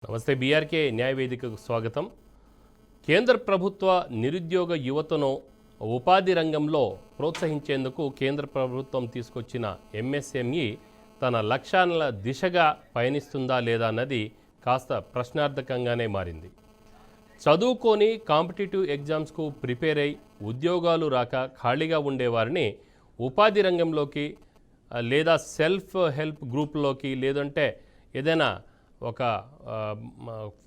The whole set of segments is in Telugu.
నమస్తే బీఆర్కే న్యాయవేదికకు స్వాగతం. కేంద్ర ప్రభుత్వ నిరుద్యోగ యువతను ఉపాధి రంగంలో ప్రోత్సహించేందుకు కేంద్ర ప్రభుత్వం తీసుకొచ్చిన ఎంఎస్ఎంఈ తన లక్ష్యాల దిశగా పయనిస్తుందా లేదా అన్నది కాస్త ప్రశ్నార్థకంగానే మారింది. చదువుకొని కాంపిటేటివ్ ఎగ్జామ్స్కు ప్రిపేర్ అయి ఉద్యోగాలు రాక ఖాళీగా ఉండేవారిని ఉపాధి రంగంలోకి లేదా సెల్ఫ్ హెల్ప్ గ్రూప్లోకి లేదంటే ఏదైనా ఒక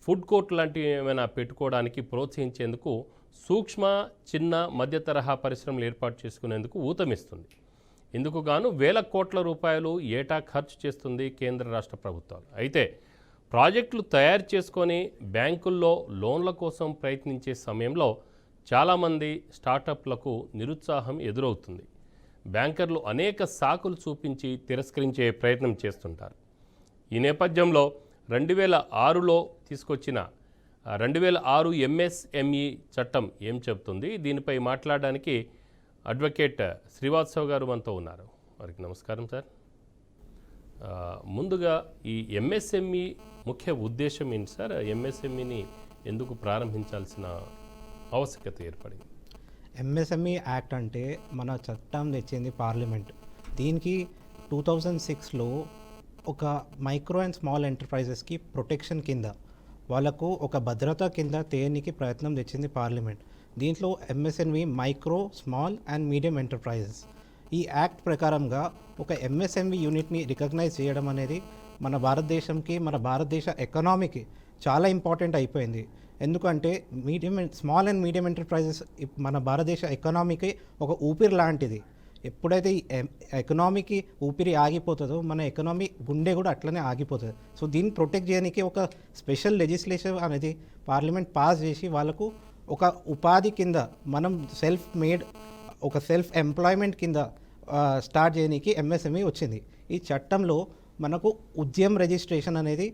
ఫుడ్ కోర్ట్ లాంటివి ఏమైనా పెట్టుకోవడానికి ప్రోత్సహించేందుకు సూక్ష్మ చిన్న మధ్య తరహా పరిశ్రమలు ఏర్పాటు చేసుకునేందుకు ఊతమిస్తుంది. ఇందుకు గాను వేల కోట్ల రూపాయలు ఏటా ఖర్చు చేస్తుంది కేంద్ర రాష్ట్ర ప్రభుత్వాలు. అయితే ప్రాజెక్టులు తయారు చేసుకొని బ్యాంకుల్లో లోన్ల కోసం ప్రయత్నించే సమయంలో చాలామంది స్టార్టప్లకు నిరుత్సాహం ఎదురవుతుంది. బ్యాంకర్లు అనేక సాకులు చూపించి తిరస్కరించే ప్రయత్నం చేస్తుంటారు. ఈ నేపథ్యంలో 2006లో తీసుకొచ్చిన 2006 ఎంఎస్ఎంఈ చట్టం ఏం చెబుతుంది, దీనిపై మాట్లాడడానికి అడ్వకేట్ శ్రీవాత్సవ్ గారు మనతో ఉన్నారు. వారికి నమస్కారం సార్. ముందుగా ఈ ఎంఎస్ఎంఈ ముఖ్య ఉద్దేశం ఏంటి సార్? ఎంఎస్ఎంఈని ఎందుకు ప్రారంభించాల్సిన ఆవశ్యకత ఏర్పడింది? ఎంఎస్ఎంఈ యాక్ట్ అంటే మన చట్టం తెచ్చింది పార్లమెంట్. దీనికి 2006లో ఒక మైక్రో అండ్ స్మాల్ ఎంటర్ప్రైజెస్కి ప్రొటెక్షన్ కింద వాళ్ళకు ఒక భద్రత కింద తేనికి ప్రయత్నం తెచ్చింది పార్లమెంట్. దీంట్లో MSME micro small and medium enterprises ఈ యాక్ట్ ప్రకారంగా ఒక ఎంఎస్ఎంఈ యూనిట్ని రికగ్నైజ్ చేయడం అనేది మన భారతదేశంకి మన భారతదేశ ఎకనామీకి చాలా ఇంపార్టెంట్ అయిపోయింది. ఎందుకంటే స్మాల్ అండ్ మీడియం ఎంటర్ప్రైజెస్ మన భారతదేశ ఎకనామీకి ఒక ఊపిరి లాంటిది. ఎప్పుడైతే ఈ ఎకనామీకి ఊపిరి ఆగిపోతుందో మన ఎకనామీ గుండె కూడా అట్లనే ఆగిపోతుంది. సో దీన్ని ప్రొటెక్ట్ చేయడానికి ఒక స్పెషల్ లెజిస్లేషన్ అనేది పార్లమెంట్ పాస్ చేసి వాళ్ళకు ఒక ఉపాధి కింద మనం సెల్ఫ్ ఎంప్లాయ్మెంట్ కింద స్టార్ట్ చేయడానికి ఎంఎస్ఎంఈ వచ్చింది. ఈ చట్టంలో మనకు ఉద్యమ రిజిస్ట్రేషన్ అనేది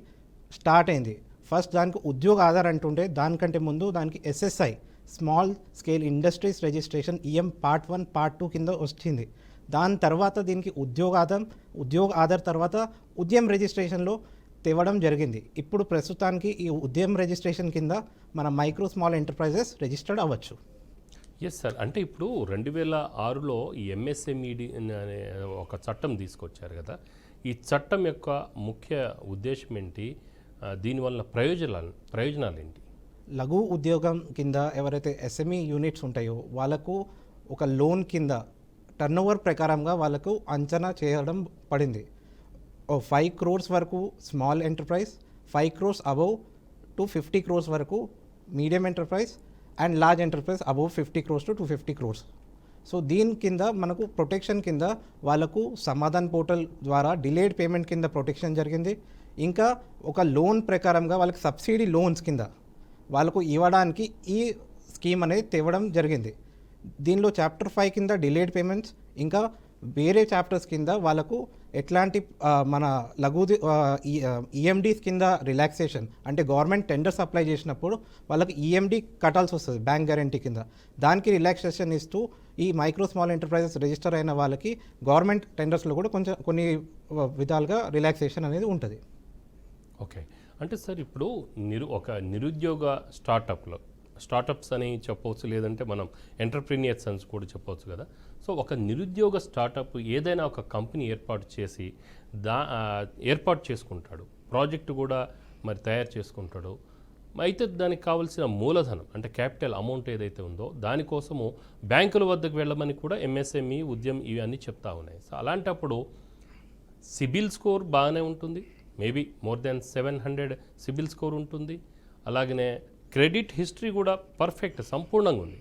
స్టార్ట్ అయింది. ఫస్ట్ దానికి ఉద్యోగ ఆధార్ అంటుంటే దానికంటే ముందు దానికి SSI small scale industries registration EM part 1 part 2 కింద వచ్చింది. దాని తర్వాత దీనికి ఉద్యోగ ఆధార్ తర్వాత ఉద్యమ రిజిస్ట్రేషన్లో తేవడం జరిగింది. ఇప్పుడు ప్రస్తుతానికి ఈ ఉద్యమ రిజిస్ట్రేషన్ కింద మన మైక్రో స్మాల్ ఎంటర్ప్రైజెస్ రిజిస్టర్డ్ అవ్వచ్చు. Yes sir. అంటే ఇప్పుడు 2006లో ఈ ఎంఎస్ఎంఈడి అనే ఒక చట్టం తీసుకొచ్చారు కదా, ఈ చట్టం యొక్క ముఖ్య ఉద్దేశం ఏంటి? దీనివల్ల ప్రయోజనాలు ఏంటి? లఘు ఉద్యోగం కింద ఎవరైతే ఎస్ఎంఈ యూనిట్స్ ఉంటాయో వాళ్ళకు ఒక లోన్ కింద టర్నోవర్ ప్రకారంగా వాళ్ళకు అంచనా చేయడం పడింది. 5 crores వరకు small enterprise, 5 crores above to 50 crores వరకు medium enterprise and large enterprise above 50 crores to 250 crores. So దీని కింద మనకు ప్రొటెక్షన్ కింద వాళ్ళకు సమాధాన్ పోర్టల్ ద్వారా డిలేడ్ పేమెంట్ కింద ప్రొటెక్షన్ జరిగింది. ఇంకా ఒక లోన్ ప్రకారంగా వాళ్ళకి సబ్సిడీ లోన్స్ కింద వాళ్ళకు ఇవ్వడానికి ఈ స్కీమ్ అనేది తేవడం జరిగింది. దీనిలో చాప్టర్ 5 కింద డిలేడ్ పేమెంట్స్ ఇంకా వేరే చాప్టర్స్ కింద వాళ్ళకు ఎట్లాంటి మన ఈఎండీస్ కింద రిలాక్సేషన్ అంటే గవర్నమెంట్ టెండర్స్ అప్లై చేసినప్పుడు వాళ్ళకి ఈఎండీ కట్టాల్సి వస్తుంది బ్యాంక్ గ్యారంటీ కింద. దానికి రిలాక్సేషన్ ఇస్తూ ఈ మైక్రో స్మాల్ ఎంటర్ప్రైజెస్ రిజిస్టర్ అయిన వాళ్ళకి గవర్నమెంట్ టెండర్స్లో కూడా కొన్ని విధాలుగా రిలాక్సేషన్ అనేది ఉంటుంది. ఓకే. అంటే సార్ ఇప్పుడు ఒక నిరుద్యోగ స్టార్టప్స్ అని చెప్పవచ్చు, లేదంటే మనం ఎంటర్ప్రీనియర్స్ అని కూడా చెప్పవచ్చు కదా. సో ఒక నిరుద్యోగ స్టార్టప్ ఏదైనా ఒక కంపెనీ ఏర్పాటు చేసుకుంటాడు, ప్రాజెక్టు కూడా మరి తయారు చేసుకుంటాడు. అయితే దానికి కావాల్సిన మూలధనం అంటే క్యాపిటల్ అమౌంట్ ఏదైతే ఉందో దానికోసము బ్యాంకుల వద్దకు వెళ్ళమని కూడా ఎంఎస్ఎంఈ ఉద్యమం ఇవన్నీ చెప్తా ఉన్నాయి. సో అలాంటప్పుడు సిబిల్ స్కోర్ బాగానే ఉంటుంది, maybe more than 700 CIBIL score ఉంటుంది, అలాగనే క్రెడిట్ హిస్టరీ కూడా పర్ఫెక్ట్ సంపూర్ణంగా ఉంది.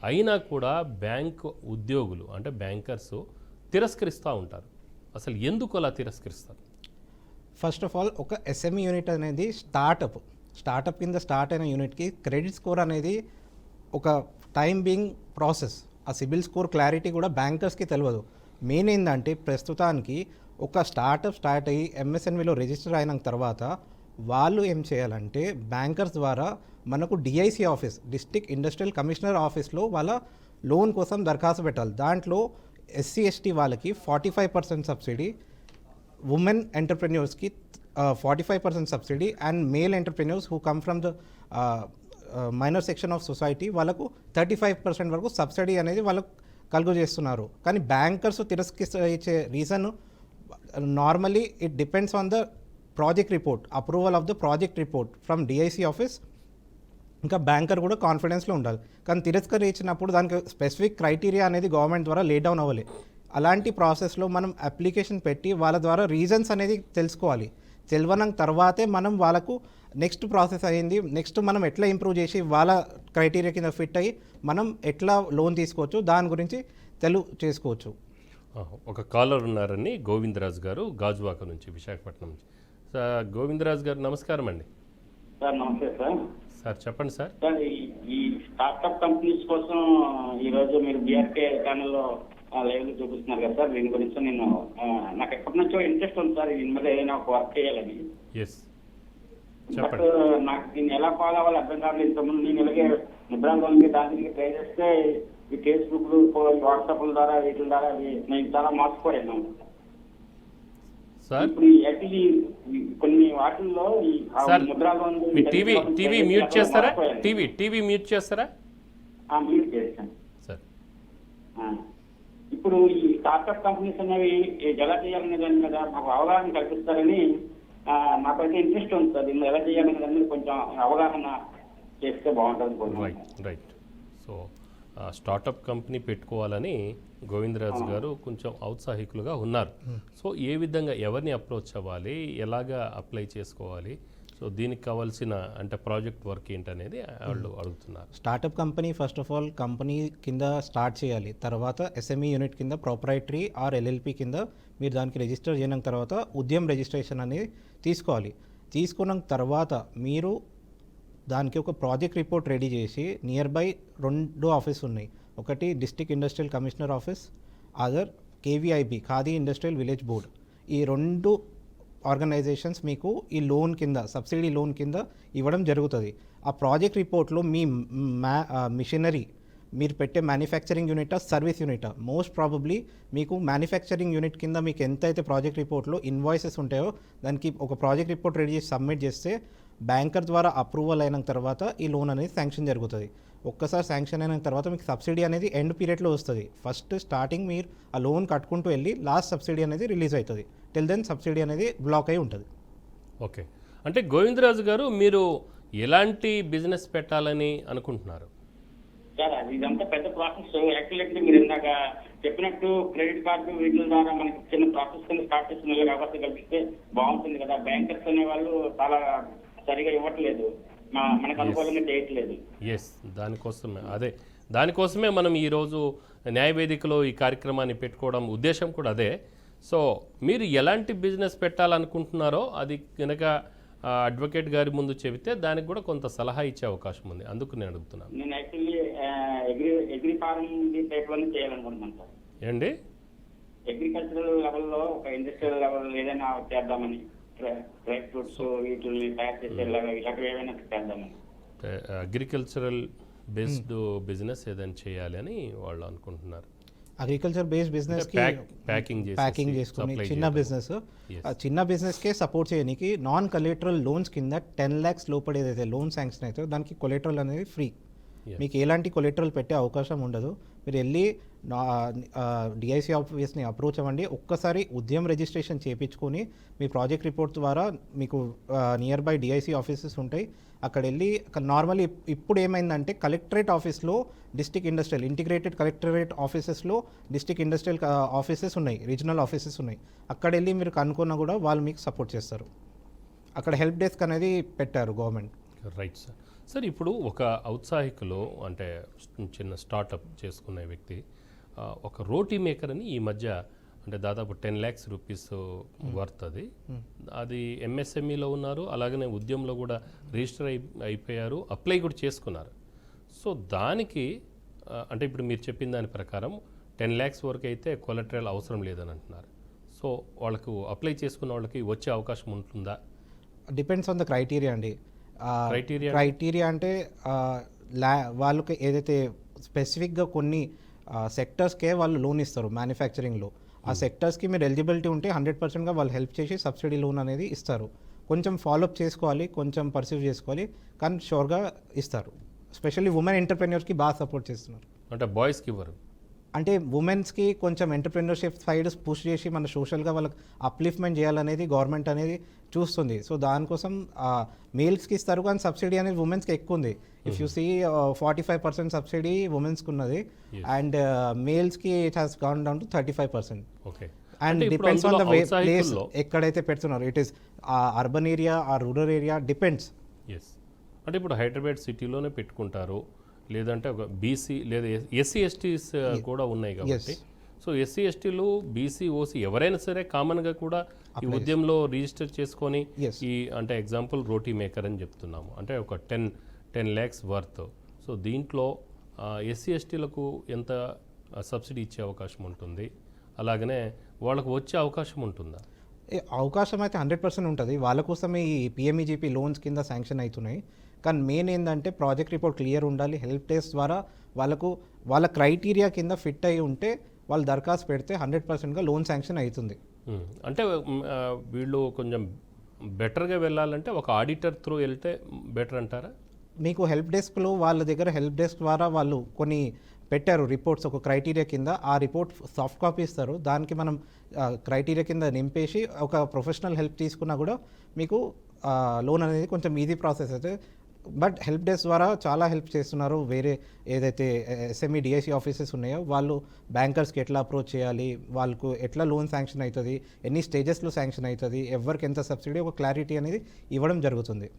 అయినా కూడా బ్యాంక్ ఉద్యోగులు అంటే బ్యాంకర్స్ తిరస్కరిస్తూ ఉంటారు. అసలు ఎందుకు అలా తిరస్కరిస్తారు? ఫస్ట్ ఆఫ్ ఆల్ ఒక ఎస్ఎంఈ యూనిట్ అనేది స్టార్టప్ కింద స్టార్ట్ అయిన యూనిట్కి క్రెడిట్ స్కోర్ అనేది ఒక టైం బీయింగ్ ప్రాసెస్. ఆ సిబిల్ స్కోర్ క్లారిటీ కూడా బ్యాంకర్స్కి తెలియదు. మెయిన్ ఏంటంటే ప్రస్తుతానికి ఒక స్టార్టప్ స్టార్ట్ అయ్యి ఎంఎస్ఎంఈలో రిజిస్టర్ అయిన తర్వాత వాళ్ళు ఏం చేయాలంటే బ్యాంకర్స్ ద్వారా మనకు DIC office district industrial commissioner ఆఫీస్లో వాళ్ళ లోన్ కోసం దరఖాస్తు పెట్టాలి. దాంట్లో ఎస్సీ ఎస్టీ వాళ్ళకి 45% సబ్సిడీ, ఉమెన్ ఎంటర్ప్రెన్యూర్స్కి 45% subsidy and male entrepreneurs who come from the minor section of society వాళ్ళకు 35% వరకు సబ్సిడీ అనేది వాళ్ళకు కలుగు చేస్తున్నారు. కానీ బ్యాంకర్స్ తిరస్కరించే reason normally it depends on the project report, approval of the project report from DIC office. ఇంకా బ్యాంకర్ కూడా కాన్ఫిడెన్స్లో ఉండాలి. కానీ తిరస్కరించినప్పుడు దానికి స్పెసిఫిక్ క్రైటీరియా అనేది గవర్నమెంట్ ద్వారా లే డౌన్ అవ్వాలి. అలాంటి ప్రాసెస్లో మనం అప్లికేషన్ పెట్టి వాళ్ళ ద్వారా రీజన్స్ అనేది తెలుసుకోవాలి. తెలియన తర్వాతే మనం వాళ్ళకు నెక్స్ట్ ప్రాసెస్ అయ్యింది, నెక్స్ట్ మనం ఎట్లా ఇంప్రూవ్ చేసి వాళ్ళ క్రైటీరియా కింద ఫిట్ అయ్యి మనం ఎట్లా లోన్ తీసుకోవచ్చు దాని గురించి చేసుకోవచ్చు. ఒక కాలర్ ఉన్నారని గోవిందరాజు గారు గాజువాక నుంచి, విశాఖపట్నం నుంచి. సార్ గోవిందరాజు గారు నమస్కారం అండి. సార్ నమస్తే సార్. సార్ చెప్పండి సార్. సార్ ఈ స్టార్ట్అప్ కంపెనీస్ కోసం ఈరోజు మీరు బీఆర్కే ఛానల్లో లైవ్ చూపిస్తున్నారు కదా సార్, దీని గురించి నేను నాకు ఎప్పటి నుంచో ఇంట్రెస్ట్ ఉంది సార్ దీని మీద ఏదైనా ఒక వర్క్ చేయాలని. బట్ నాకు దీన్ని ఎలా ఫాలో అవ్వాలి అర్థం కావట్లేదు. ఇంతకుముందు నేను ఇలాగే నిబ్రాంగోల్కి దానికి ట్రై చేస్తే ఈ ఫేస్బుక్లు, వాట్సాప్ల ద్వారా వీటి ద్వారా నేను చాలా మోసపోయాను. ఇప్పుడు యాక్చువల్లీ కొన్ని వాటిల్లో టీవీ మ్యూట్ చేస్తారా? టీవీ మ్యూట్ చేస్తారా? మ్యూట్ చేస్తాను సార్. ఇప్పుడు ఈ స్టార్ట్అప్ కంపెనీస్ అనేవి ఎలా చేయాలనే దాని మీద మాకు అవగాహన కల్పిస్తారని నాకైతే ఇంట్రెస్ట్ ఉంది సార్. దీన్ని ఎలా చేయాలనే దాని మీద కొంచెం అవగాహన చేస్తే బాగుంటుంది. రైట్. సో స్టార్టప్ కంపెనీ పెట్టుకోవాలని గోవిందరాజు గారు కొంచెం ఔత్సాహికులుగా ఉన్నారు. సో ఏ విధంగా ఎవరిని అప్రోచ్ అవ్వాలి, ఎలాగా అప్లై చేసుకోవాలి, సో దీనికి కావాల్సిన అంటే ప్రాజెక్ట్ వర్క్ ఏంటనేది వాళ్ళు అడుగుతున్నారు. Startup company first of all company కింద స్టార్ట్ చేయాలి. తర్వాత ఎస్ఎంఈ యూనిట్ కింద ప్రాపరైటరీ ఆర్ ఎల్ఎల్పి కింద మీరు దానికి రిజిస్టర్ చేయడం తర్వాత ఉద్యమ్ రిజిస్ట్రేషన్ అనేది తీసుకోవాలి. తీసుకున్న తర్వాత మీరు దానికి ఒక ప్రాజెక్ట్ రిపోర్ట్ రెడీ చేసి నియర్ బై 2 ఆఫీస్ ఉన్నాయి. ఒకటి district industrial commissioner office, other KVIB khadi industrial village board. ఈ 2 ఆర్గనైజేషన్స్ మీకు ఈ లోన్ కింద సబ్సిడీ లోన్ కింద ఇవ్వడం జరుగుతుంది. ఆ ప్రాజెక్ట్ రిపోర్ట్లో మీ మిషనరీ మీరు పెట్టే మ్యానుఫ్యాక్చరింగ్ యూనిటా సర్వీస్ యూనిటా, మోస్ట్ ప్రాబబ్లీ మీకు మ్యానుఫ్యాక్చరింగ్ యూనిట్ కింద మీకు ఎంతైతే ప్రాజెక్ట్ రిపోర్ట్లో ఇన్వాయిసెస్ ఉంటాయో దానికి ఒక ప్రాజెక్ట్ రిపోర్ట్ రెడీ చేసి సబ్మిట్ చేస్తే బ్యాంకర్ ద్వారా అప్రూవల్ అయిన తర్వాత ఈ లోన్ అనేది శాంక్షన్ జరుగుతుంది. ఒక్కసారి శాంక్షన్ అయిన తర్వాత మీకు సబ్సిడీ అనేది ఎండ్ పీరియడ్లో వస్తుంది. ఫస్ట్ స్టార్టింగ్ మీరు ఆ లోన్ కట్టుకుంటూ వెళ్ళి లాస్ట్ సబ్సిడీ అనేది రిలీజ్ అవుతుంది. టిల్ దెన్ సబ్సిడీ అనేది బ్లాక్ అయి ఉంటుంది. ఓకే. అంటే గోవిందరాజు గారు మీరు ఎలాంటి బిజినెస్ పెట్టాలని అనుకుంటున్నారు? సార్ అది ఇదంతా పెద్ద ప్రాసెస్. యాక్చువల్లీ మీరు ఇందాక చెప్పినట్టు క్రెడిట్ కార్డు వీటి ద్వారా మనకి చిన్న ప్రాసెస్ కింద స్టార్ట్ చేసిన అవకాశం కల్పిస్తే బాగుంటుంది కదా. బ్యాంకర్స్ అనే వాళ్ళు చాలా సరిగా ఇవ్వట్లేదు, మనకు అనుకూలంగా చేయట్లేదు. ఎస్, దానికోసమే మనం ఈరోజు న్యాయవేదికలో ఈ కార్యక్రమాన్ని పెట్టుకోవడం ఉద్దేశం కూడా అదే. సో మీరు ఎలాంటి బిజినెస్ పెట్టాలనుకుంటున్నారో అది కనుక అడ్వకేట్ గారి ముందు చెబితే దానికి కూడా కొంత సలహా ఇచ్చే అవకాశం ఉంది. అందుకు నేను అడుగుతున్నాను. నేను యాక్చువల్లీ అగ్రి ఫార్మింగ్ టైప్లోనే చేయాలనుకుంటున్నాను సార్. ఏంటి? అగ్రికల్చరల్ లెవెల్లో ఒక ఇండస్ట్రియల్ లెవెల్ ఏదైనా చేద్దామని, డ్రై ఫ్రూట్స్ వీటిని తయారు చేసేలాగా ఇలాంటివి ఏమైనా చేద్దామని. అగ్రికల్చరల్ బేస్డ్ బిజినెస్ ఏదైనా చేయాలి అని వాళ్ళు అనుకుంటున్నారు. అగ్రికల్చర్ బేస్డ్ బిజినెస్ ప్యాకింగ్ చేసుకుని చిన్న బిజినెస్కే సపోర్ట్ చేయడానికి నాన్ కొలేటరల్ లోన్స్ కింద 10 lakhs లోపల ఏదైతే లోన్ శాంక్షన్ అవుతుందో దానికి కొలేటరల్ అనేది ఫ్రీ. మీకు ఎలాంటి కొలేటరల్ పెట్టే అవకాశం ఉండదు. మీరు వెళ్ళి డిఐసి ఆఫీస్ని అప్రోచ్ అవ్వండి. ఒక్కసారి ఉద్యమ్ రిజిస్ట్రేషన్ చేయించుకొని మీ ప్రాజెక్ట్ రిపోర్ట్ ద్వారా మీకు నియర్ బై డిఐసి ఆఫీసెస్ ఉంటాయి. అక్కడ వెళ్ళి నార్మల్లీ ఇప్పుడు ఏమైందంటే కలెక్టరేట్ ఆఫీస్లో డిస్ట్రిక్ట్ ఇండస్ట్రియల్ ఇంటిగ్రేటెడ్ కలెక్టరేట్ ఆఫీసెస్లో డిస్ట్రిక్ట్ ఇండస్ట్రియల్ ఆఫీసెస్ ఉన్నాయి, రీజనల్ ఆఫీసెస్ ఉన్నాయి. అక్కడ వెళ్ళి మీరు కనుక్కున్నా కూడా వాళ్ళు మీకు సపోర్ట్ చేస్తారు. అక్కడ హెల్ప్ డెస్క్ అనేది పెట్టారు గవర్నమెంట్. Right sir. సార్ ఇప్పుడు ఒక ఔత్సాహికులు అంటే చిన్న స్టార్టప్ చేసుకునే వ్యక్తి ఒక రోటీ మేకర్ అని ఈ మధ్య అంటే దాదాపు 10 lakhs రూపీస్ వర్త్ అది ఎంఎస్ఎంఈలో ఉన్నారు, అలాగనే ఉద్యమంలో కూడా రిజిస్టర్ అయిపోయారు, అప్లై కూడా చేసుకున్నారు. సో దానికి అంటే ఇప్పుడు మీరు చెప్పిన దాని ప్రకారం 10 lakhs వరకు అయితే కొలెటరల్ అవసరం లేదని అంటున్నారు. సో వాళ్ళకు అప్లై చేసుకున్న వాళ్ళకి వచ్చే అవకాశం ఉంటుందా? డిపెండ్స్ ఆన్ ద క్రైటీరియా అండి. క్రైటీరియా అంటే వాళ్ళకి ఏదైతే స్పెసిఫిక్గా కొన్ని సెక్టర్స్కే వాళ్ళు లోన్ ఇస్తారు మ్యానుఫ్యాక్చరింగ్లో. ఆ సెక్టర్స్కి మీరు ఎలిజిబిలిటీ ఉంటే 100%గా వాళ్ళు హెల్ప్ చేసి సబ్సిడీ లోన్ అనేది ఇస్తారు. కొంచెం ఫాలోఅప్ చేసుకోవాలి, కొంచెం పర్సీవ్ చేసుకోవాలి, కానీ షూర్గా ఇస్తారు. స్పెషల్లీ ఉమెన్ ఎంటర్ప్రెన్యూర్స్కి బాగా సపోర్ట్ చేస్తున్నారు. అంటే బాయ్స్కి ఇవ్వరు. అంటే ఉమెన్స్కి కొంచెం ఎంటర్ప్రెన్యూర్షిప్ సైడ్ పుష్ చేసి మన సోషల్గా వాళ్ళకి అప్లిఫ్ట్మెంట్ చేయాలనేది గవర్నమెంట్ అనేది చూస్తుంది. సో దానికోసం మేల్స్కి ఇస్తారు, కానీ సబ్సిడీ అనేది ఉమెన్స్కి ఎక్కువ ఉంది. ఇఫ్ యూ సీ 45% సబ్సిడీ ఉమెన్స్కి ఉన్నది, అండ్ మేల్స్కి it has gone down to 35%. Okay. And అంటే ఇప్పుడు డిపెండ్స్ ఆన్ ద అందులో ప్లేస్ ఔత్సాహికుల్లో- ఎక్కడైతే పెడుతున్నారు. ఇట్ ఈస్ అర్బన్ ఏరియా ఆ రూరల్ ఏరియా డిపెండ్స్. ఎస్. అంటే ఇప్పుడు హైదరాబాద్ సిటీలోనే పెట్టుకుంటారు, లేదంటే ఒక బీసీ లేదా ఎస్సీ ఎస్టీస్ కూడా ఉన్నాయి కాబట్టి, సో ఎస్సీ ఎస్టీలు బీసీ ఓసీ ఎవరైనా సరే కామన్గా కూడా ఈ ఉద్యమంలో రిజిస్టర్ చేసుకొని Yes. ఈ అంటే ఎగ్జాంపుల్ రోటీ మేకర్ అని చెప్తున్నాము, అంటే ఒక 10 lakhs వర్త్. సో దీంట్లో ఎస్సీ ఎస్టీలకు ఎంత సబ్సిడీ ఇచ్చే అవకాశం ఉంటుంది, అలాగనే వాళ్ళకు వచ్చే అవకాశం ఉంటుందా? అవకాశం అయితే 100% ఉంటుంది. వాళ్ళ కోసమే ఈ పిఎంఈజీపీ లోన్స్ కింద శాంక్షన్ అవుతున్నాయి. కానీ మెయిన్ ఏంటంటే ప్రాజెక్ట్ రిపోర్ట్ క్లియర్ ఉండాలి. హెల్ప్ డెస్క్ ద్వారా వాళ్ళ క్రైటీరియా కింద ఫిట్ అయి ఉంటే వాళ్ళు దరఖాస్తు పెడితే 100%గా లోన్ శాంక్షన్ అవుతుంది. అంటే వీళ్ళు కొంచెం బెటర్గా వెళ్ళాలంటే ఒక ఆడిటర్ త్రూ వెళ్తే బెటర్ అంటారా? మీకు హెల్ప్ డెస్క్లో వాళ్ళ దగ్గర హెల్ప్ డెస్క్ ద్వారా వాళ్ళు కొన్ని పెట్టారు రిపోర్ట్స్ ఒక క్రైటీరియా కింద. ఆ రిపోర్ట్ సాఫ్ట్ కాపీ ఇస్తారు, దానికి మనం క్రైటీరియా కింద నింపేసి ఒక ప్రొఫెషనల్ హెల్ప్ తీసుకున్నా కూడా మీకు లోన్ అనేది కొంచెం ఈజీ ప్రాసెస్ అయితే. బట్ హెల్ప్ డెస్క్ ద్వారా చాలా హెల్ప్ చేస్తున్నారు. వేరే ఏదైతే ఎస్ఎంఈ డిఐసి ఆఫీసెస్ ఉన్నాయో వాళ్ళు బ్యాంకర్స్కి ఎట్లా అప్రోచ్ చేయాలి, వాళ్ళకు ఎట్లా లోన్ శాంక్షన్ అవుతుంది, ఎన్ని స్టేజెస్లో శాంక్షన్ అవుతుంది, ఎవరికి ఎంత సబ్సిడీ, ఒక క్లారిటీ అనేది ఇవ్వడం జరుగుతుంది.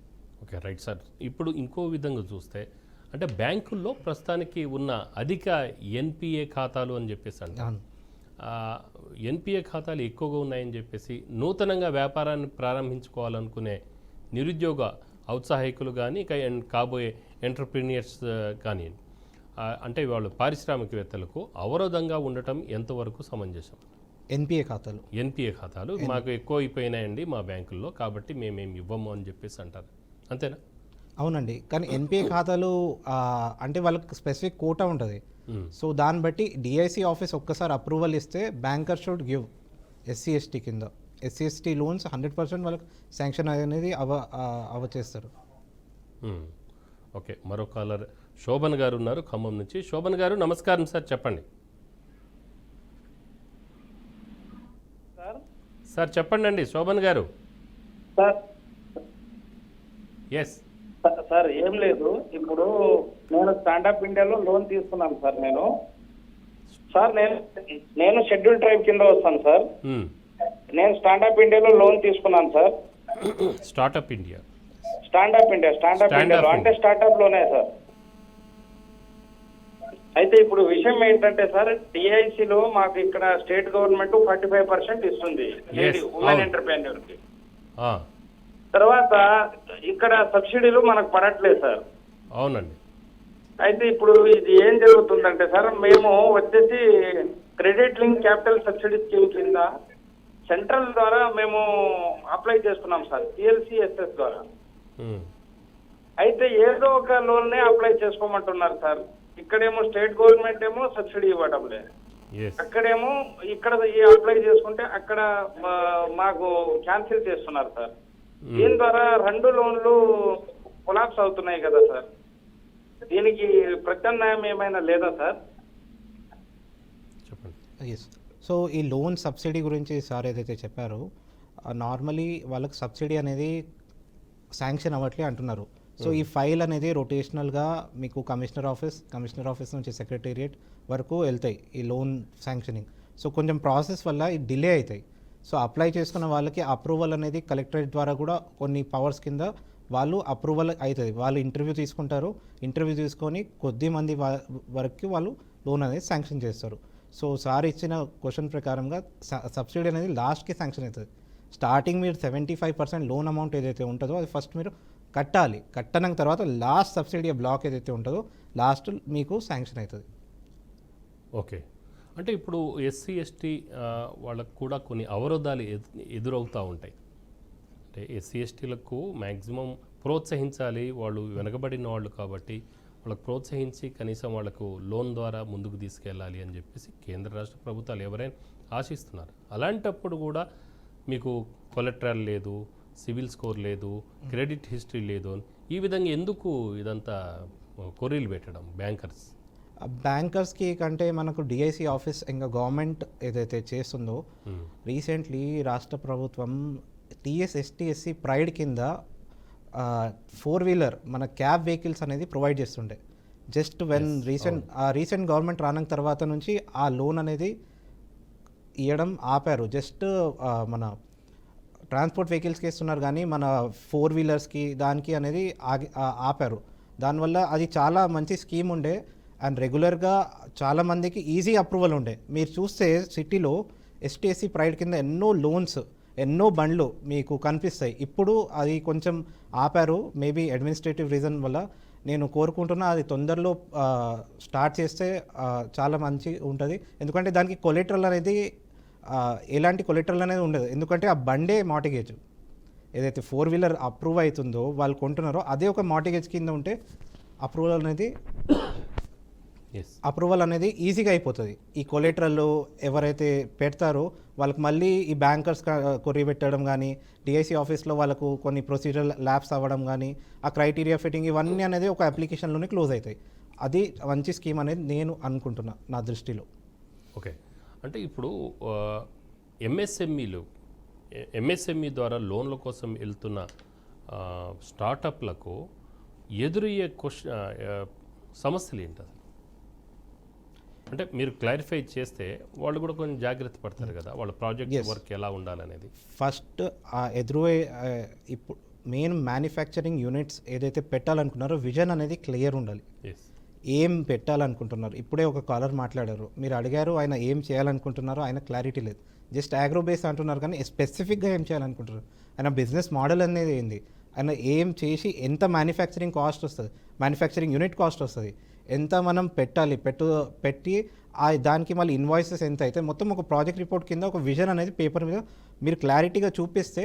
Okay, right sir. ఇప్పుడు ఇంకో విధంగా చూస్తే అంటే బ్యాంకుల్లో ప్రస్తుతానికి ఉన్న అధిక ఎన్పిఏ ఖాతాలు అని చెప్పేసి అంటారు. ఎన్పిఏ ఖాతాలు ఎక్కువగా ఉన్నాయని చెప్పేసి నూతనంగా వ్యాపారాన్ని ప్రారంభించుకోవాలనుకునే నిరుద్యోగ ఔత్సాహికులు కానీ కాబోయే ఎంటర్ప్రీనియర్స్ కానీ అంటే వాళ్ళు పారిశ్రామికవేత్తలకు అవరోధంగా ఉండటం ఎంతవరకు సమంజసం? ఎన్పిఏ ఖాతాలు మాకు ఎక్కువ అయిపోయినాయండి మా బ్యాంకుల్లో, కాబట్టి మేమేమి ఇవ్వము అని చెప్పేసి అంటారు, అంతేనా? అవునండి, కానీ ఎన్పిఏ ఖాతాలు అంటే వాళ్ళకి స్పెసిఫిక్ కోటా ఉంటుంది. సో దాన్ని బట్టి డిఐసి ఆఫీస్ ఒక్కసారి అప్రూవల్ ఇస్తే banker should give SC ST కింద ఎస్సీ ఎస్టీ లోన్స్ 100% వాళ్ళకి శాంక్షన్ అనేది చేస్తారు. ఓకే, మరో కాలర్ శోభన్ గారు ఉన్నారు ఖమ్మం నుంచి. శోభన్ గారు నమస్కారం సార్, చెప్పండి. సార్ చెప్పండి అండి శోభన్ గారు. సార్ ఎస్ సార్ ఏం లేదు, ఇప్పుడు నేను స్టాండప్ ఇండియాలో లోన్ తీసుకున్నాను సార్. నేను షెడ్యూల్ ట్రైబ్ కింద వస్తాను సార్. నేను స్టాండప్ ఇండియాలో లోన్ తీసుకున్నాను సార్. స్టార్టప్ ఇండియా అంటే స్టార్టప్ లోనే సార్. అయితే ఇప్పుడు విషయం ఏంటంటే సార్, డిఐసిలో మాకు ఇక్కడ స్టేట్ గవర్నమెంట్ 45% ఇస్తుంది ఉమెన్ ఎంటర్ప్రెన్యూర్ కి. తర్వాత ఇక్కడ సబ్సిడీలు మనకు పడట్లేదు సార్. అవునండి. అయితే ఇప్పుడు ఇది ఏం జరుగుతుందంటే సార్, మేము వచ్చేసి credit link capital subsidy scheme కింద సెంట్రల్ ద్వారా మేము అప్లై చేసుకున్నాం సార్, సిఎల్సిఎస్ఎస్ ద్వారా. అయితే ఏదో ఒక లోన్నే అప్లై చేసుకోమంటున్నారు సార్. ఇక్కడేమో స్టేట్ గవర్నమెంట్ ఏమో సబ్సిడీ ఇవ్వడం లేదు, అక్కడేమో ఇక్కడ అప్లై చేసుకుంటే అక్కడ మాకు క్యాన్సిల్ చేస్తున్నారు సార్. దీని ద్వారా 2 లోన్లు కొలాప్స్ అవుతున్నాయి కదా సార్. దీనికి ప్రత్యామ్నాయం ఏమైనా లేదా సార్? సో ఈ లోన్ సబ్సిడీ గురించి సార్ ఏదైతే చెప్పారో, నార్మలీ వాళ్ళకి సబ్సిడీ అనేది శాంక్షన్ అవ్వట్లే అంటున్నారు. సో ఈ ఫైల్ అనేది రొటేషనల్గా మీకు కమిషనర్ ఆఫీస్ నుంచి సెక్రటేరియట్ వరకు వెళ్తాయి ఈ లోన్ శాంక్షనింగ్. సో కొంచెం ప్రాసెస్ వల్ల ఈ డిలే అవుతాయి. సో అప్లై చేసుకున్న వాళ్ళకి అప్రూవల్ అనేది కలెక్టరేట్ ద్వారా కూడా కొన్ని పవర్స్ కింద వాళ్ళు అప్రూవల్ అవుతుంది. వాళ్ళు ఇంటర్వ్యూ తీసుకుంటారు, ఇంటర్వ్యూ తీసుకొని కొద్ది మంది వరకు వాళ్ళు లోన్ అనేది శాంక్షన్ చేస్తారు. సో సార్ ఇచ్చిన క్వశ్చన్ ప్రకారంగా సబ్సిడీ అనేది లాస్ట్కి శాంక్షన్ అవుతుంది. స్టార్టింగ్ మీరు 75% లోన్ అమౌంట్ ఏదైతే ఉంటుందో అది ఫస్ట్ మీరు కట్టాలి. కట్టిన తర్వాత లాస్ట్ సబ్సిడీ బ్లాక్ ఏదైతే ఉంటుందో లాస్ట్ మీకు శాంక్షన్ అవుతుంది. ఓకే, అంటే ఇప్పుడు ఎస్సీ ఎస్టీ వాళ్ళకు కూడా కొన్ని అవరోధాలు ఎదురవుతూ ఉంటాయి. అంటే ఎస్సీ ఎస్టీలకు మ్యాక్సిమం ప్రోత్సహించాలి, వాళ్ళు వెనకబడిన వాళ్ళు కాబట్టి వాళ్ళకు ప్రోత్సహించి కనీసం వాళ్ళకు లోన్ ద్వారా ముందుకు తీసుకెళ్ళాలి అని చెప్పేసి కేంద్ర రాష్ట్ర ప్రభుత్వాలు ఎవరైనా ఆశిస్తున్నారు. అలాంటప్పుడు కూడా మీకు కొలెట్రల్ లేదు, సివిల్ స్కోర్ లేదు, క్రెడిట్ హిస్టరీ లేదు, ఈ విధంగా ఎందుకు ఇదంతా కొరీలు పెట్టడం బ్యాంకర్స్? బ్యాంకర్స్కి కంటే మనకు డిఐసి ఆఫీస్ ఇంకా గవర్నమెంట్ ఏదైతే చేస్తుందో, రీసెంట్లీ రాష్ట్ర ప్రభుత్వం టీఎస్ ఎస్టీఎస్సి ప్రైడ్ కింద 4-వీలర్ మన క్యాబ్ వెహికల్స్ అనేది ప్రొవైడ్ చేస్తుండే. జస్ట్ వెన్ రీసెంట్ గవర్నమెంట్ రాన తర్వాత నుంచి ఆ లోన్ అనేది ఇవ్వడం ఆపారు. జస్ట్ మన ట్రాన్స్పోర్ట్ వెహికల్స్కి ఇస్తున్నారు కానీ మన 4-వీలర్స్కి దానికి అనేది ఆపారు. దానివల్ల అది చాలా మంచి స్కీమ్ ఉండే అండ్ రెగ్యులర్గా చాలామందికి ఈజీ అప్రూవల్ ఉండే. మీరు చూస్తే సిటీలో ఎస్టీఎస్సి ప్రైడ్ కింద ఎన్నో లోన్స్, ఎన్నో బండ్లు మీకు కనిపిస్తాయి. ఇప్పుడు అది కొంచెం ఆపారు, మేబీ అడ్మినిస్ట్రేటివ్ రీజన్ వల్ల. నేను కోరుకుంటున్నా అది తొందరలో స్టార్ట్ చేస్తే చాలా మంచి ఉంటుంది. ఎందుకంటే దానికి కొలెటరల్ అనేది ఎలాంటి కొలెటరల్ అనేది ఉండదు. ఎందుకంటే ఆ బండే మార్టిగేజ్ ఏదైతే 4-వీలర్ అప్రూవ్ అవుతుందో వాళ్ళు కొంటున్నారో అదే ఒక మార్టిగేజ్ కింద ఉంటే అప్రూవల్ అనేది ఈజీగా అయిపోతుంది. ఈ కొలెటరల్ ఎవరైతే పెడతారో వాళ్ళకి మళ్ళీ ఈ బ్యాంకర్స్ కొర్రీ పెట్టడం కానీ, డిఐసి ఆఫీస్లో వాళ్ళకు కొన్ని ప్రొసీజర్ ల్యాబ్స్ అవ్వడం కానీ, ఆ క్రైటీరియా ఫిట్టింగ్ ఇవన్నీ అనేది ఒక అప్లికేషన్లోనే క్లోజ్ అవుతాయి. అది మంచి స్కీమ్ అనేది నేను అనుకుంటున్నా నా దృష్టిలో. ఓకే, అంటే ఇప్పుడు ఎంఎస్ఎంఈ ద్వారా లోన్ల కోసం వెళ్తున్న స్టార్టప్లకు ఎదురయ్యే సమస్యలు ఏంటి అసలు? అంటే మీరు క్లారిఫై చేస్తే వాళ్ళు కూడా కొంచెం జాగ్రత్త పడతారు కదా, వాళ్ళ ప్రాజెక్ట్ వర్క్ ఎలా ఉండాలనేది. ఫస్ట్ ఇప్పుడు మెయిన్ మ్యానుఫ్యాక్చరింగ్ యూనిట్స్ ఏదైతే పెట్టాలనుకున్నారో విజన్ అనేది క్లియర్ ఉండాలి. ఏం పెట్టాలనుకుంటున్నారు? ఇప్పుడే ఒక కాలర్ మాట్లాడారు, మీరు అడిగారు ఆయన ఏం చేయాలనుకుంటున్నారో, ఆయన క్లారిటీ లేదు. జస్ట్ అగ్రో బేస్ అంటున్నారు కానీ స్పెసిఫిక్గా ఏం చేయాలనుకుంటున్నారు, ఆయన బిజినెస్ మోడల్ అనేది ఏంది, ఆయన ఏం చేసి ఎంత మ్యానుఫ్యాక్చరింగ్ కాస్ట్ వస్తుంది, మ్యానుఫ్యాక్చరింగ్ యూనిట్ కాస్ట్ వస్తుంది, ఎంత మనం పెట్టాలి, పెట్టి దానికి మళ్ళీ ఇన్వాయిసెస్ ఎంత అయితే మొత్తం ఒక ప్రాజెక్ట్ రిపోర్ట్ కింద ఒక విజన్ అనేది పేపర్ మీద మీరు క్లారిటీగా చూపిస్తే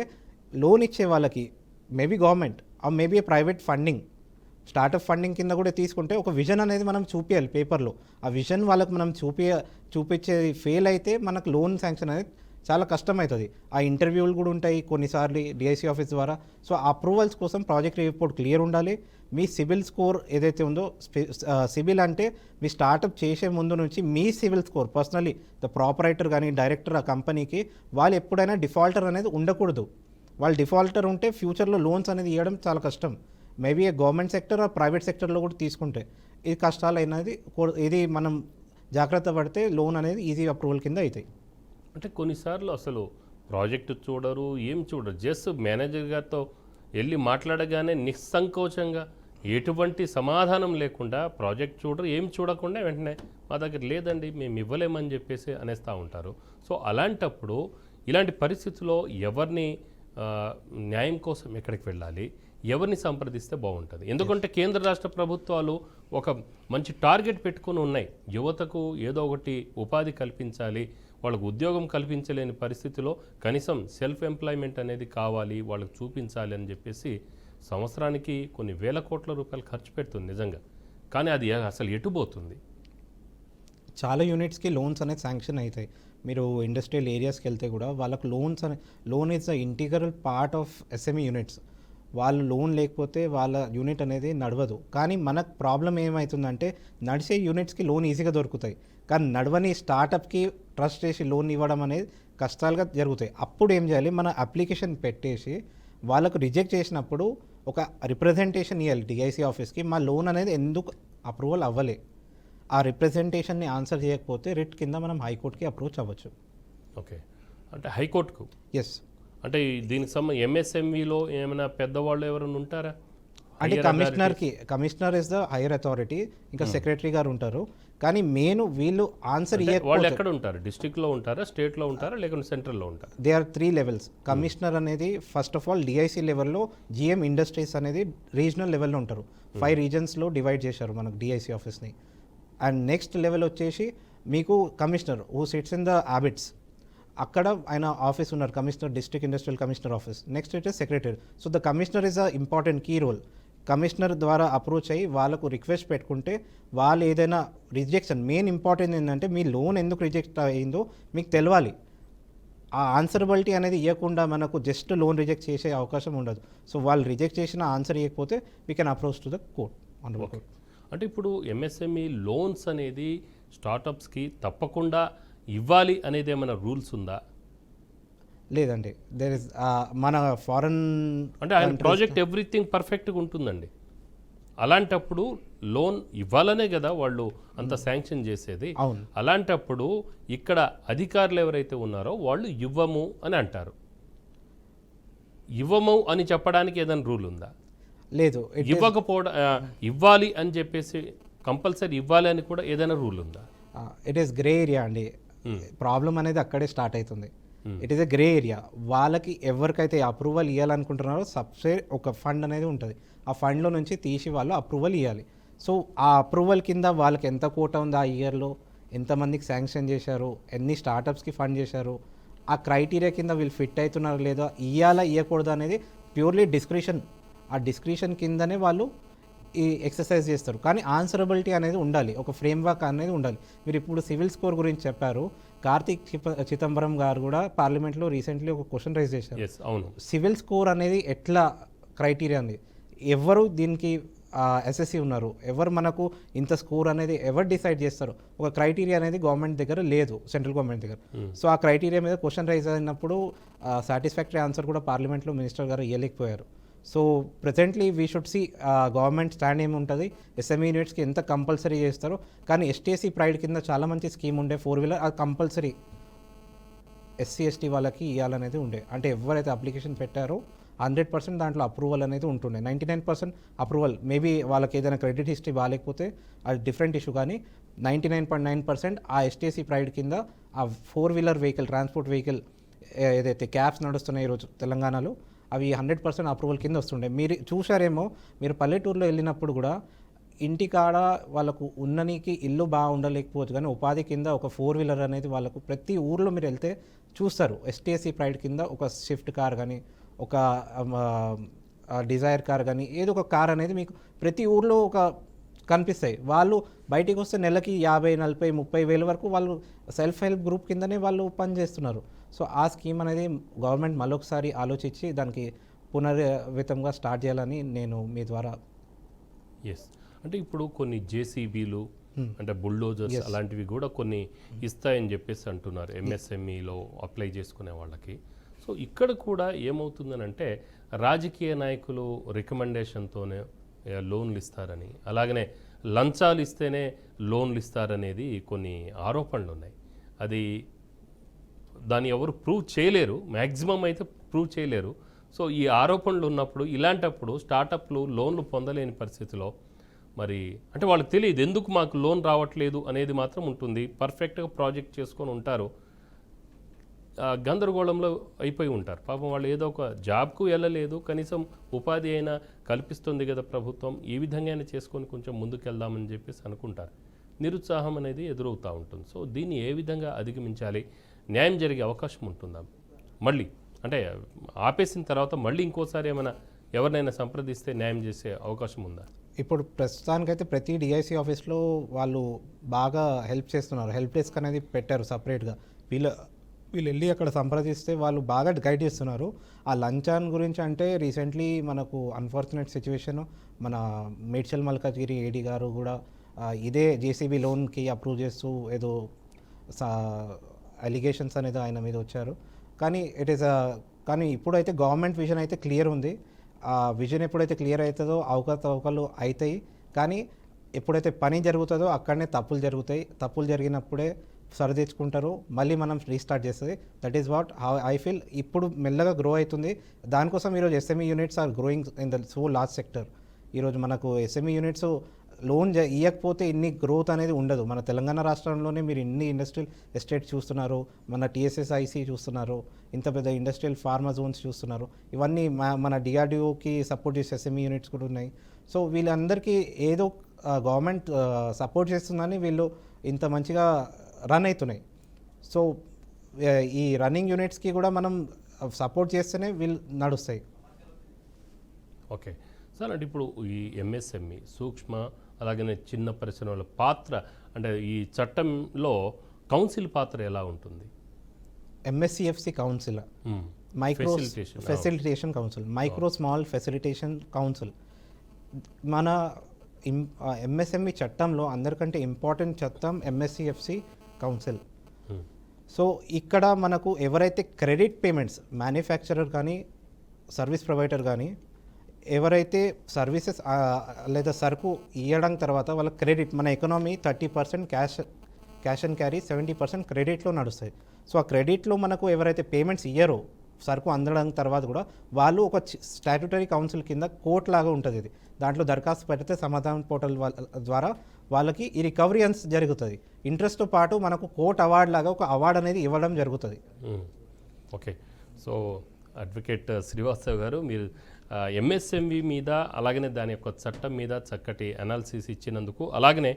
లోన్ ఇచ్చే వాళ్ళకి మేబీ గవర్నమెంట్ ఆ maybe private funding, startup funding కింద కూడా తీసుకుంటే ఒక విజన్ అనేది మనం చూపించాలి పేపర్లో. ఆ విజన్ వాళ్ళకి మనం చూపించేది ఫెయిల్ అయితే మనకు లోన్ శాంక్షన్ అనేది చాలా కష్టమవుతుంది. ఆ ఇంటర్వ్యూలు కూడా ఉంటాయి కొన్నిసార్లు డిఐసి ఆఫీస్ ద్వారా. సో అప్రూవల్స్ కోసం ప్రాజెక్ట్ రిపోర్ట్ క్లియర్ ఉండాలి. మీ సిబిల్ స్కోర్ ఏదైతే ఉందో, సిబిల్ అంటే మీ స్టార్టప్ చేసే ముందు నుంచి మీ సిబిల్ స్కోర్ పర్సనలీ ద ప్రాపరైటర్ కానీ డైరెక్టర్ ఆ కంపెనీకి వాళ్ళు ఎప్పుడైనా డిఫాల్టర్ అనేది ఉండకూడదు. వాళ్ళు డిఫాల్టర్ ఉంటే ఫ్యూచర్లో లోన్స్ అనేది ఇవ్వడం చాలా కష్టం. మేబీ గవర్నమెంట్ సెక్టర్ ఆ ప్రైవేట్ సెక్టర్లో కూడా తీసుకుంటే ఇది కష్టాలు అయినది. ఇది మనం జాగ్రత్త పడితే లోన్ అనేది ఈజీ అప్రూవల్ కింద అవుతాయి. అంటే కొన్నిసార్లు అసలు ప్రాజెక్టు చూడరు, ఏం చూడరు, జస్ట్ మేనేజర్ గారితో వెళ్ళి మాట్లాడగానే నిస్సంకోచంగా ఎటువంటి సమాధానం లేకుండా ప్రాజెక్ట్ చూడరు, ఏం చూడకుండా వెంటనే మా దగ్గర లేదండి మేము ఇవ్వలేమని చెప్పేసి అనేస్తూ ఉంటారు. సో అలాంటప్పుడు ఇలాంటి పరిస్థితుల్లో ఎవరిని న్యాయం కోసం ఎక్కడికి వెళ్ళాలి, ఎవరిని సంప్రదిస్తే బాగుంటుంది? ఎందుకంటే కేంద్ర రాష్ట్ర ప్రభుత్వాలు ఒక మంచి టార్గెట్ పెట్టుకొని ఉన్నాయి, యువతకు ఏదో ఒకటి ఉపాధి కల్పించాలి, వాళ్ళకు ఉద్యోగం కల్పించలేని పరిస్థితిలో కనీసం సెల్ఫ్ ఎంప్లాయ్మెంట్ అనేది కావాలి, వాళ్ళకు చూపించాలి అని చెప్పేసి సంవత్సరానికి కొన్ని వేల కోట్ల రూపాయలు ఖర్చు పెడుతుంది నిజంగా. కానీ అది అసలు ఎటుపోతుంది? చాలా యూనిట్స్కి లోన్స్ అనేది శాంక్షన్ అవుతాయి. మీరు ఇండస్ట్రియల్ ఏరియాస్కి వెళ్తే కూడా వాళ్ళకు loan is the integral part of SME units. వాళ్ళు లోన్ లేకపోతే వాళ్ళ యూనిట్ అనేది నడవదు. కానీ మనకు ప్రాబ్లం ఏమవుతుందంటే నడిచే యూనిట్స్కి లోన్ ఈజీగా దొరుకుతాయి, కానీ నడవని స్టార్టప్కి ట్రస్ట్ చేసి లోన్ ఇవ్వడం అనేది కష్టాలుగా జరుగుతాయి. అప్పుడు ఏం చేయాలి, మన అప్లికేషన్ పెట్టేసి వాళ్ళకు రిజెక్ట్ చేసినప్పుడు ఒక రిప్రజెంటేషన్ ఇవ్వాలి డిఐసి ఆఫీస్కి, మా లోన్ అనేది ఎందుకు అప్రూవల్ అవ్వలే. ఆ రిప్రజెంటేషన్ని ఆన్సర్ చేయకపోతే రిట్ కింద మనం హైకోర్టుకి అప్రోచ్ అవ్వచ్చు. ఓకే, అంటే హైకోర్టుకు? ఎస్. అంటే దీనికి ఎంఎస్ఎంఈలో ఏమైనా పెద్దవాళ్ళు ఎవరైనా ఉంటారా? అంటే commissioner is the higher authority, ఇంకా సెక్రటరీ గారు ఉంటారు. కానీ మెయిన్ వీళ్ళు ఆన్సర్ వాళ్ళు ఎక్కడ ఉంటారు? డిస్ట్రిక్ట్లో ఉంటారా, స్టేట్లో ఉంటారా, లేకుంటే సెంట్రల్లో ఉంటారా? They are 3 levels. కమిషనర్ అనేది ఫస్ట్ ఆఫ్ ఆల్ డిఐసి లెవెల్లో, జిఎం ఇండస్ట్రీస్ అనేది రీజనల్ లెవెల్లో ఉంటారు. 5 రీజన్స్లో డివైడ్ చేశారు మనకు డిఐసి ఆఫీస్ని. అండ్ నెక్స్ట్ లెవెల్ వచ్చేసి మీకు commissioner who sits in the habits, అక్కడ ఆయన ఆఫీస్ ఉన్నారు, commissioner, district industrial commissioner office. Next it is secretary. So the commissioner is a important key role. Commissioner ద్వారా అప్రోచ్ అయ్యి వాళ్ళకు రిక్వెస్ట్ పెట్టుకుంటే వాళ్ళు ఏదైనా రిజెక్షన్, మెయిన్ ఇంపార్టెంట్ ఏంటంటే మీ లోన్ ఎందుకు రిజెక్ట్ అయిందో మీకు తెలవాలి. ఆ ఆన్సరబిలిటీ అనేది ఇవ్వకుండా మనకు జస్ట్ లోన్ రిజెక్ట్ చేసే అవకాశం ఉండదు. సో వాళ్ళు రిజెక్ట్ చేసిన ఆన్సర్ ఇవ్వకపోతే we can approach to the court. Okay. అంటే ఇప్పుడు ఎంఎస్ఎంఈ లోన్స్ అనేది స్టార్టప్స్కి తప్పకుండా ఇవ్వాలి అనేది ఏమైనా రూల్స్ ఉందా? లేదండి, దేర్ ఇస్ మన ఫారెన్ అంటే ఆయన ప్రాజెక్ట్ ఎవ్రీథింగ్ పర్ఫెక్ట్గా ఉంటుందండి, అలాంటప్పుడు లోన్ ఇవ్వాలనే కదా వాళ్ళు అంత శాంక్షన్ చేసేది. అవును. అలాంటప్పుడు ఇక్కడ అధికారులు ఎవరైతే ఉన్నారో వాళ్ళు ఇవ్వము అని అంటారు. ఇవ్వము అని చెప్పడానికి ఏదైనా రూల్ ఉందా? లేదు. ఇవ్వకపోవడం ఇవ్వాలి అని చెప్పేసి కంపల్సరీ ఇవ్వాలి అని కూడా ఏదైనా రూల్ ఉందా? ఇట్ ఈస్ గ్రే ఏరియా అండి. ప్రాబ్లం అనేది అక్కడే స్టార్ట్ అవుతుంది. It is a grey area. వాళ్ళకి ఎవరికైతే అప్రూవల్ ఇవ్వాలనుకుంటున్నారో సబ్సిడీ ఒక ఫండ్ అనేది ఉంటుంది. ఆ ఫండ్లో నుంచి తీసి వాళ్ళు అప్రూవల్ ఇవ్వాలి. సో ఆ అప్రూవల్ కింద వాళ్ళకి ఎంత కోట ఉంది, ఆ ఇయర్లో ఎంతమందికి శాంక్షన్ చేశారు, ఎన్ని స్టార్టప్స్కి ఫండ్ చేశారు, ఆ క్రైటీరియా కింద వీళ్ళు ఫిట్ అవుతున్నారో లేదో, ఇవ్వాలా ఇవ్వకూడదు అనేది ప్యూర్లీ డిస్క్రిషన్. ఆ డిస్క్రిషన్ కిందనే వాళ్ళు ఈ ఎక్సర్సైజ్ చేస్తారు. కానీ ఆన్సరబిలిటీ అనేది ఉండాలి, ఒక ఫ్రేమ్వర్క్ అనేది ఉండాలి. మీరు ఇప్పుడు సివిల్ స్కోర్ గురించి చెప్పారు. కార్తీక్ చిదంబరం గారు కూడా పార్లమెంట్లో రీసెంట్లీ ఒక క్వశ్చన్ రైజ్ చేశారు. అవును, సివిల్ స్కోర్ అనేది ఎట్లా క్రైటీరియా ఉంది, ఎవరు దీనికి ఎస్ఎస్సి ఉన్నారు, ఎవరు మనకు ఇంత స్కోర్ అనేది ఎవరు డిసైడ్ చేస్తారు? ఒక క్రైటీరియా అనేది గవర్నమెంట్ దగ్గర లేదు, సెంట్రల్ గవర్నమెంట్ దగ్గర. సో ఆ క్రైటీరియా మీద క్వశ్చన్ రైజ్ అయినప్పుడు సాటిస్ఫాక్టరీ ఆన్సర్ కూడా పార్లమెంట్లో మినిస్టర్ గారు ఇవ్వలేకపోయారు. So presently we should see government stand ఏముంటుంది, ఎస్ఎంఈ యూనిట్స్కి ఎంత కంపల్సరీ చేస్తారో. కానీ ఎస్టీఎస్సీ ప్రైడ్ కింద చాలా మంచి స్కీమ్ ఉండే 4-వీలర్, అది కంపల్సరీ ఎస్సీ ఎస్టీ వాళ్ళకి ఇవ్వాలనేది ఉండే. అంటే ఎవరైతే అప్లికేషన్ పెట్టారో 100% దాంట్లో అప్రూవల్ అనేది ఉంటుండే. 99% అప్రూవల్. మేబీ వాళ్ళకి ఏదైనా క్రెడిట్ హిస్టరీ బాగాలేకపోతే అది డిఫరెంట్ ఇష్యూ, కానీ 99.9% ఆ ఎస్టీఎస్సీ ప్రైడ్ కింద ఆ 4-వీలర్ వెహికల్, ట్రాన్స్పోర్ట్ వెహికల్ ఏదైతే క్యాబ్స్ నడుస్తున్నాయి ఈరోజు తెలంగాణలో, అవి 100% అప్రూవల్ కింద వస్తుండే. మీరు చూశారేమో, మీరు పల్లెటూరులో వెళ్ళినప్పుడు కూడా ఇంటికాడ వాళ్ళకు ఉన్ననికి ఇల్లు బాగా ఉండలేకపోవచ్చు, కానీ ఉపాధి కింద ఒక 4-వీలర్ అనేది వాళ్ళకు ప్రతి ఊర్లో మీరు వెళ్తే చూస్తారు. ఎస్టీఎస్సీ ప్రైడ్ కింద ఒక స్విఫ్ట్ కార్ కానీ, ఒక డిజైర్ కార్ కానీ, ఏదో ఒక కార్ అనేది మీకు ప్రతి ఊర్లో ఒక కనిపిస్తాయి. వాళ్ళు బయటికి వస్తే నెలకి 50, 40, 30 వేల వరకు వాళ్ళు సెల్ఫ్ హెల్ప్ గ్రూప్ కిందనే వాళ్ళు పనిచేస్తున్నారు. సో ఆ స్కీమ్ అనేది గవర్నమెంట్ మళ్ళొకసారి ఆలోచించి దానికి పునర్వితంగా స్టార్ట్ చేయాలని నేను మీ ద్వారా. ఎస్, అంటే ఇప్పుడు కొన్ని జేసీబీలు అంటే బుల్డోజర్స్ అలాంటివి కూడా కొన్ని ఇస్తాయని చెప్పేసి అంటున్నారు ఎంఎస్ఎంఈలో అప్లై చేసుకునే వాళ్ళకి. సో ఇక్కడ కూడా ఏమవుతుందనంటే రాజకీయ నాయకులు రికమెండేషన్తోనే లోన్లు ఇస్తారని, అలాగనే లంచాలు ఇస్తేనే లోన్లు ఇస్తారనేది కొన్ని ఆరోపణలు ఉన్నాయి. అది దాన్ని ఎవరు ప్రూవ్ చేయలేరు, మ్యాక్సిమం అయితే ప్రూవ్ చేయలేరు. సో ఈ ఆరోపణలు ఉన్నప్పుడు ఇలాంటప్పుడు స్టార్టప్లు లోన్లు పొందలేని పరిస్థితిలో మరి అంటే వాళ్ళకి తెలియదు ఎందుకు మాకు లోన్ రావట్లేదు అనేది మాత్రం ఉంటుంది. పర్ఫెక్ట్గా ప్రాజెక్ట్ చేసుకొని ఉంటారు, గందరగోళంలో అయిపోయి ఉంటారు. పాపం వాళ్ళు ఏదో ఒక జాబ్కు వెళ్ళలేదు, కనీసం ఉపాధి అయినా కల్పిస్తుంది కదా ప్రభుత్వం, ఈ విధంగా అయినా చేసుకొని కొంచెం ముందుకు వెళ్దామని చెప్పేసి అనుకుంటారు. నిరుత్సాహం అనేది ఎదురవుతూ ఉంటుంది. సో దీన్ని ఏ విధంగా అధిగమించాలి? న్యాయం జరిగే అవకాశం ఉంటుందా? మళ్ళీ అంటే ఆపేసిన తర్వాత మళ్ళీ ఇంకోసారి ఏమైనా ఎవరినైనా సంప్రదిస్తే న్యాయం చేసే అవకాశం ఉందా? ఇప్పుడు ప్రస్తుతానికైతే ప్రతి డిఐసి ఆఫీస్లో వాళ్ళు బాగా హెల్ప్ చేస్తున్నారు. హెల్ప్ డెస్క్ అనేది పెట్టారు సపరేట్గా. వీళ్ళు వెళ్ళి అక్కడ సంప్రదిస్తే వాళ్ళు బాగా గైడ్ చేస్తున్నారు. ఆ లంచాన్ గురించి అంటే రీసెంట్లీ మనకు అన్ఫార్చునేట్ సిచ్యువేషన్, మన మేడ్చల్ మల్కాజ్గిరి ఏడీ గారు కూడా ఇదే జేసీబీ లోన్కి అప్రూవ్ చేస్తూ ఏదో అలిగేషన్స్ అనేది ఆయన మీద వచ్చారు. కానీ కానీ ఇప్పుడైతే గవర్నమెంట్ విజన్ అయితే క్లియర్ ఉంది. ఆ విజన్ ఎప్పుడైతే క్లియర్ అవుతుందో అవకతవకలు అవుతాయి, కానీ ఎప్పుడైతే పని జరుగుతుందో అక్కడనే తప్పులు జరుగుతాయి. తప్పులు జరిగినప్పుడే సరిదిద్దుకుంటారు, మళ్ళీ మనం రీస్టార్ట్ చేస్తుంది. That is what I feel. ఇప్పుడు మెల్లగా గ్రో అవుతుంది. దానికోసం ఈరోజు SME units are growing in the so large sector. ఈరోజు మనకు ఎస్ఎంఈ యూనిట్స్ లోన్ ఇవ్వకపోతే ఇన్ని గ్రోత్ అనేది ఉండదు. మన తెలంగాణ రాష్ట్రంలోనే మీరు ఇన్ని ఇండస్ట్రియల్ ఎస్టేట్స్ చూస్తున్నారు, మన టీఎస్ఎస్ఐసి చూస్తున్నారు, ఇంత పెద్ద ఇండస్ట్రియల్ ఫార్మా జోన్స్ చూస్తున్నారు. ఇవన్నీ మన డిఆర్డిఓకి సపోర్ట్ చేసే ఎస్ఎంఈ యూనిట్స్ కూడా ఉన్నాయి. సో వీళ్ళందరికీ ఏదో గవర్నమెంట్ సపోర్ట్ చేస్తుందని వీళ్ళు ఇంత మంచిగా రన్ అవుతున్నాయి. సో ఈ రన్నింగ్ యూనిట్స్కి కూడా మనం సపోర్ట్ చేస్తేనే వీళ్ళు నడుస్తాయి. ఓకే, సార్ అంటే ఇప్పుడు ఈ ఎంఎస్ఎంఈ సూక్ష్మ అలాగనే చిన్న పరిశ్రమల పాత్ర అంటే ఈ చట్టంలో కౌన్సిల్ పాత్ర ఎలా ఉంటుంది? MSCFC council, micro facilitation council, micro small facilitation council. మన ఎంఎస్ఎంఈ చట్టంలో అందరికంటే ఇంపార్టెంట్ చట్టం ఎంఎస్సిఎఫ్సి కౌన్సిల్. సో ఇక్కడ మనకు ఎవరైతే క్రెడిట్ పేమెంట్స్ మ్యానుఫ్యాక్చరర్ కానీ సర్వీస్ ప్రొవైడర్ కానీ ఎవరైతే సర్వీసెస్ లేదా సరుకు ఇవ్వడం తర్వాత వాళ్ళ క్రెడిట్, మన ఎకనామీ 30% క్యాష్ అండ్ క్యారీ, 70% క్రెడిట్లో నడుస్తాయి. సో ఆ క్రెడిట్లో మనకు ఎవరైతే పేమెంట్స్ ఇయ్యరో సరుకు అందడం తర్వాత కూడా వాళ్ళు ఒక స్టాట్యుటరీ కౌన్సిల్ కింద కోర్ట్ లాగా ఉంటుంది. ఇది దాంట్లో దరఖాస్తు పెడితే సమాధానం పోర్టల్ ద్వారా వాళ్ళకి ఈ రికవరీ అన్స్ జరుగుతుంది. ఇంట్రెస్ట్తో పాటు మనకు కోర్ట్ అవార్డు లాగా ఒక అవార్డు అనేది ఇవ్వడం జరుగుతుంది. ఓకే. సో అడ్వకేట్ శ్రీవాస్తవ్ గారు, మీరు ఎంఎస్ఎంఈ మీద అలాగనే దాని యొక్క చట్టం మీద చక్కటి అనాలిసిస్ ఇచ్చినందుకు, అలాగనే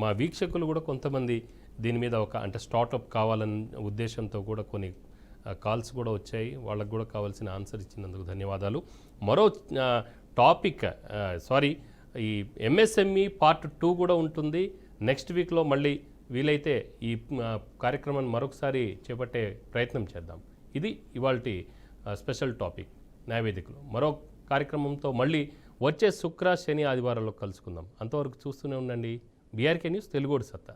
మా వీక్షకులు కూడా కొంతమంది దీని మీద ఒక అంటే స్టార్టప్ కావాలన్న ఉద్దేశంతో కూడా కొన్ని కాల్స్ కూడా వచ్చాయి. వాళ్ళకు కూడా కావాల్సిన ఆన్సర్ ఇచ్చినందుకు ధన్యవాదాలు. మరో టాపిక్ ఈ ఎంఎస్ఎంఈ పార్ట్ 2 కూడా ఉంటుంది. నెక్స్ట్ వీక్లో మళ్ళీ వీలైతే ఈ కార్యక్రమాన్ని మరొకసారి చేపట్టే ప్రయత్నం చేద్దాం. ఇది ఇవాల్టి స్పెషల్ టాపిక్ న్యాయవేదికలో. మరో కార్యక్రమంతో మళ్ళీ వచ్చే శుక్ర, శని, ఆదివారాల్లో కలుసుకుందాం. అంతవరకు చూస్తూనే ఉండండి బీఆర్కే న్యూస్ తెలుగోడి సత్తా.